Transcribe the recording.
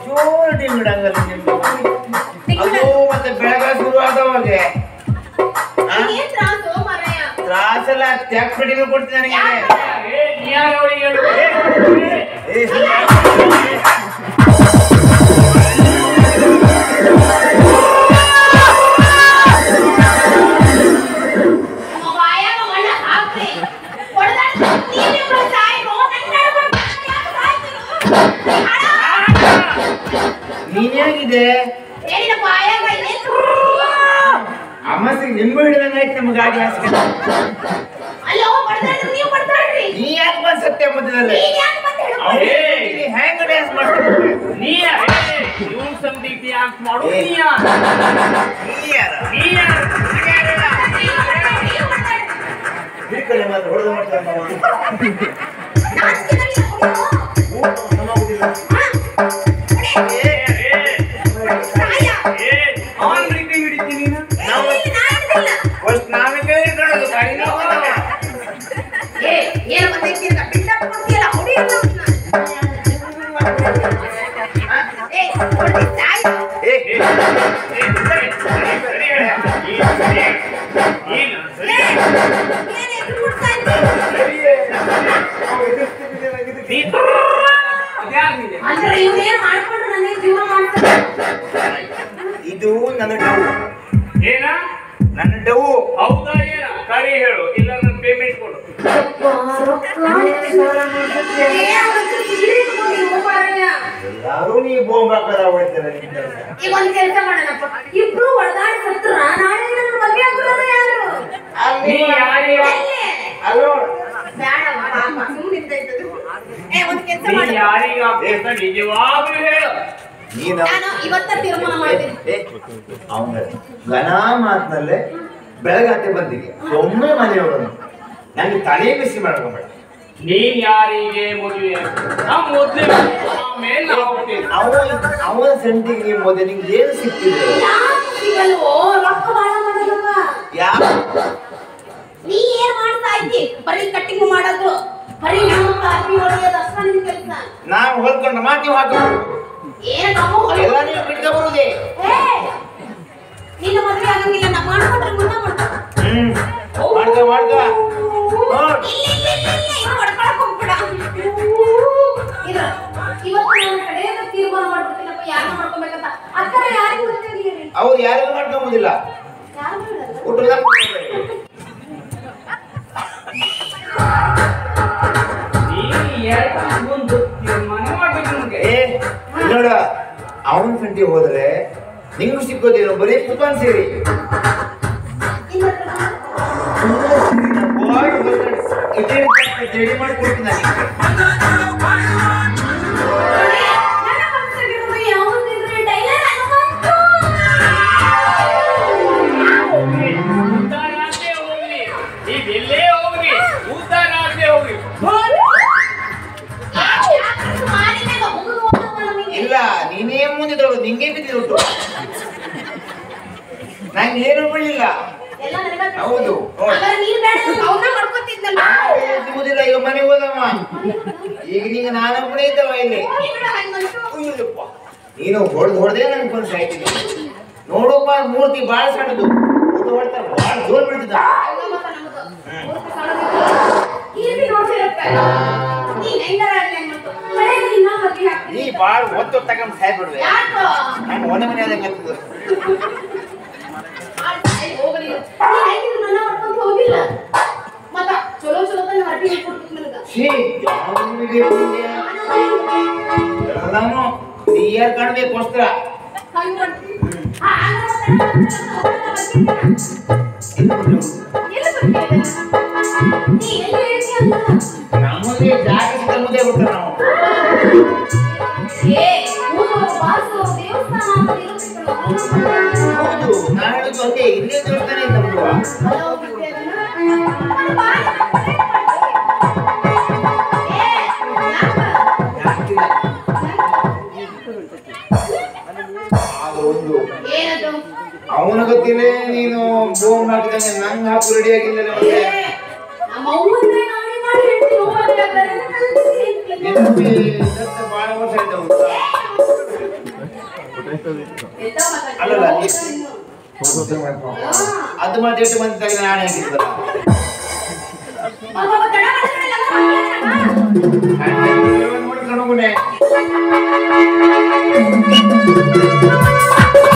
ಜೋರು ಡಿಂಗಡಂಗಲ್ಲ ನಿಮ್ದು ಅದು ಮತ್ತೆ ಬೆಳಗ್ಗೆ ಶುರು ಆದವಾಗ ತ್ರಾಸಲ್ಲ ತ್ಯಾಗ ಕೊಡ್ತೀನಿ ನೀನೇಗಿದೆ ಅಮ್ಮಸಿಗೆ ನಿಂಬು ಹಿಡಿದಂಗಾಯ್ತು ನಮ್ಮ ಗಾಡಿ ಹಾಸ್ಕೊಂಡು ನೀ ಯಾಕೆ ಬಂದ್ ಸತ್ಯ ಮಧ್ಯದಲ್ಲಿ ಹೆಂಗ ಡ್ಯಾನ್ಸ್ ಮಾಡ್ತೀನಿ ಮಾತ್ರ ಹೊಡೆದು ಮಾಡ್ತಾರೆ ಇದು ನನ್ನ ಡವು ಏನ ನನ್ನ ಡವು ಹೌದಾ ಏನ ಕರಿ ಹೇಳು ಇಲ್ಲ ನನ್ನ ಪೇಮೆಂಟ್ ಕೊಡು ಎಲ್ಲಾರು ನೀ ಬೋಂಬ್ ಹಾಕದ ಹೋಗ್ತಾರೆ ಈಗ ಒಂದ್ ಕೆಲಸ ಮಾಡೋಣಪ್ಪ ಇಬ್ರು ಹೊಡೆದಾಡಿ ಸತ್ರ ನಾಳೆ ನನ್ನ ಬಗ್ಗೆ ಆಗ್ತದ ಯಾರು ನೀ ಯಾರಿಗೆ ಅಲ್ಲೋ ಬೇಡವ ಪಾಪ ಸುಮ್ಮನೆ ಇದ್ದದ್ದು ಒಂದ್ ಕೆಲಸ ನೀ ಮಾಡು ಯಾರಿಗೆ ಆಗ್ತದ ನಿಜವಾಗ್ಲೂ ಹೇಳು ನಾನು ಇವತ್ತ ತೀರ್ಮಾನ ಮಾಡ್ತೀನಿ ಅವನ ಘನ ಮಾತಿನಲ್ಲೇ ಬೆಳಗಾತೆ ಬಂದಿಗೆ ಒಮ್ಮೆ ಮನೆ ಹೋಗೋದು ನಂಗೆ ತಲೆ ಬಿಸಿ ಮಾಡ್ಕೊಂಬೇಡ ನೀನ್ ಯಾರಿಗೆ ಮದುವೆ ಆಮೇಲೆ ಅವನ ಸಂಟಿಗೆ ಮೊದಲು ನಿಂಗೆ ಏನು ಸಿಕ್ತಿದೆ ಸಿಗಲ್ವೋ ರೊಕ್ಕ ಬಾಳ ಮಾಡಲ್ಲವ ಯಾವ ನೀ ಏನ್ ಮಾಡ್ತಾ ಇದ್ದಿ ಬರೀ ಕಟ್ಟಿಂಗ್ ಮಾಡೋದು ಬರೀ ನಮ್ಮ ಕಾಫಿ ಹೊಡೆಯೋದು ಅಷ್ಟ ನಿನ್ ಕೆಲಸ ನಾವು ಹೊಲ್ಕೊಂಡು ಮಾತಿ ಹಾಕೋದು ಏನ್ ಎಲ್ಲ ನೀವು ಬಿಟ್ಕೊ ಬರುದೇ ನಿನ್ನ ಮದುವೆ ಆಗಂಗಿಲ್ಲ ನಾ ಮಾಡ್ಕೊಂಡ್ರೆ ಮುಂದೆ ಮಾಡ್ಕೊ ಮಾಡ್ಕೊ ಮಾಡ್ಕೊಳಕ್ ಹೋಗ್ಬೇಡ ಇವತ್ತು ನನ್ನ ಕಡೆಯಿಂದ ತೀರ್ಮಾನ ಮಾಡ್ಬಿಡ್ತೀನಪ್ಪ ಯಾರನ್ನ ಮಾಡ್ಕೊಬೇಕಂತ ಅಕ್ಕರ ಯಾರಿಗೂ ಗೊತ್ತಿರಲಿಲ್ಲ ಅವ್ರು ಯಾರಿಗೂ ಮಾಡ್ಕೊಂಬೋದಿಲ್ಲ ಯಾರು ಹೇಳಲ್ಲ ಊಟದ ನೋಡ ಅವನ ಸಂಟಿ ಹೋದ್ರೆ ನಿಂಗೂ ಸಿಕ್ಕೋದೇನು ಬರೀ ಕುಪನ್ ಸೇರಿ ರೆಡಿ ಮಾಡ್ಕೊಡ್ತೀನಿ ಇಲ್ಲ ನೀನೇ ಮುಂದೆ ತೊಳು ನಿಂಗೆ ಬಿದ್ದಿದ್ದು ನಂಗೆ ಏನು ಬಿಡಲಿಲ್ಲ ಹೌದು ಸಿಗುದಿಲ್ಲ ಈಗ ಮನೆಗೆ ಹೋದಮ್ಮ ಈಗ ನಿಂಗೆ ನಾನೊಬ್ಬನೇ ಇದ್ದವ ಇಲ್ಲಿ ನೀನು ಹೊಡೆದೇ ನನ್ಗೆ ಬಂದು ಸಾಯ್ತೀನಿ ನೋಡಪ್ಪ ಮೂರ್ತಿ ಬಾಳ ಸಣ್ಣದು ಹೊಡ್ತಾರೆ ಬಾಳ ಜೋರ್ ಬಿಡ್ತಿದ್ದ ನೀ ಬಾಳ ಒತ್ತು ತಗೊಂಡು ಸಾಯ್ಬಿಡ್ವೆ ನಂಗೆ ಒಂದೇ ಮನೆ ಆದಂಗೆ ಆಗ್ತದೆ ಎಲ್ಲಾನು ನೀಯರ್ ಕಾಣ್ಬೇಕೋಸ್ಕರ ನಮ್ಮಲ್ಲಿ ಜಾಗ ಸಿಕ್ಕ ಮುಂದೆ ಬಿಡ್ತಾರೆ ನಾವು ಹೌದು ನಾನು ಓಕೆ ಇಲ್ಲೇ ದೇವಸ್ಥಾನ ಇದೆ ನಮ್ದು ಅವನ ಗೊತ್ತಿಲ್ಲ ನೀನು ಬೋಮ್ ಹಾಕಿದಂಗೆ ನಂಗೆ ಹಾಕು ರೆಡಿ ಆಗಿಲ್ಲ ಮತ್ತೆ ಹೆಂಡತಿ ನೋವಾದ್ರೆ ಆಗ್ತಾರೆ. ಬಹಳ ವರ್ಷ ಆಯ್ತು ಗೊತ್ತಾ? ಅಲ್ಲಲ್ಲ ಅದು ಮತ್ತೆ ಎಷ್ಟು ಮಂದಿ ತೆಗೆದ ನಾನು ಹೇಗಿರ್ತದ ನೋಡಿ ಕಣಗುನೆ